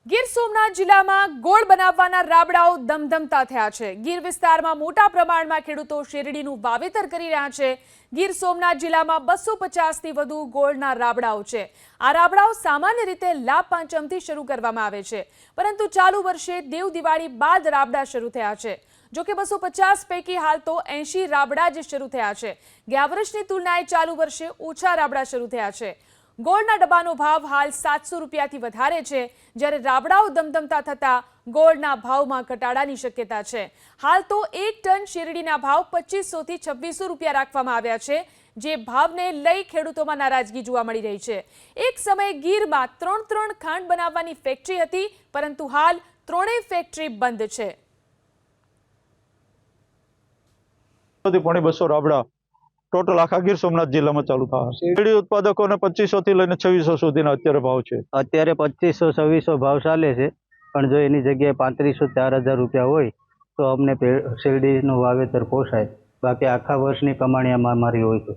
ગીર સોમનાથ જિલ્લામાં ગોળ બનાવવાના રાબડાઓ ધમધમતા થયા છે। ગીર વિસ્તારમાં મોટા પ્રમાણમાં ખેડૂતો શેરડીનું વાવેતર કરી રહ્યા છે। ગીર સોમનાથ જિલ્લામાં 250થી વધુ ગોળના રાબડાઓ છે। આ રાબડાઓ સામાન્ય રીતે લાભ પાંચમથી શરૂ કરવામાં આવે છે, પરંતુ ચાલુ વર્ષે દેવ દિવાળી બાદ રાબડા શરૂ થયા છે। જો કે 250 પૈકી હાલ તો 80 રાબડા જ શરૂ થયા છે। ગયા વર્ષની તુલનાએ ચાલુ વર્ષે ઓછા રાબડા શરૂ થયા છે। ગોળના ડબ્બાનો ભાવ હાલ 700 રૂપિયાથી વધારે છે, જ્યારે રાબડાઓ ધમધમતા થતા ગોળના ભાવમાં ઘટાડાની શક્યતા છે। હાલ તો 1 ટન શેરડીના ભાવ 2500થી 2600 રૂપિયા રાખવામાં આવ્યા છે, જે ભાવને લઈ ખેડૂતોમાં નારાજગી જોવા મળી રહી છે। એક સમયે ગીરમાં 3 ખાંડ બનાવવાની ફેક્ટરી હતી, પરંતુ હાલ 3 ફેક્ટરી બંધ છે। 200 રાબડા ટોટલ આખા ગીર સોમનાથ જિલ્લામાં ચાલુ થયા છે। શેરડી ઉત્પાદકોને 2500 થી લઈને 2600 સુધીના અત્યારે ભાવ છે। અત્યારે 2500-2600 ભાવ ચાલે છે, પણ જો એની જગ્યાએ 3500-4000 રૂપિયા હોય તો અમને શેરડીનું વાવેતર પોસાય। બાકી આખા વર્ષની કમાણી અમારી હોય છે।